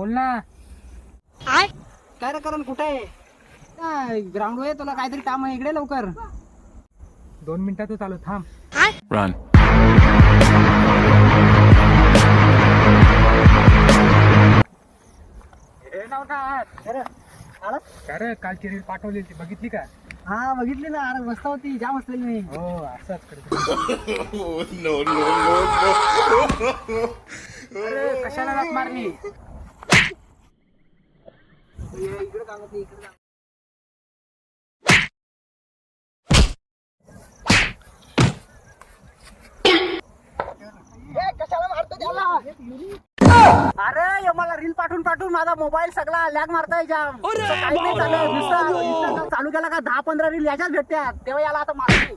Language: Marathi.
बोल ना. काय रे करण कुठे आहे? ग्राउंड वर तुला काहीतरी काम आहे, इकडे लवकर. 2 मिनिटात चालू थांब. Run. हे नाव काय? अरे कालची रील पाठवली ती बघितली का? हा बघितली ना, अरे मस्त होती, जाम असलेली मी. हो असंच करतो. No, no, no, अरे कशाला रात मारली? इकडे काम होती, इकडे काम. कशाला मारतो त्याला? अरे मला रील पाठवून पाठवून माझा मोबाईल सगळा लॅग मारताय जाम. काही नाही चालू. नुसतं चालू केला का 10-15 रील याच्याच भेटतात, तेव्हा याला आता मारते.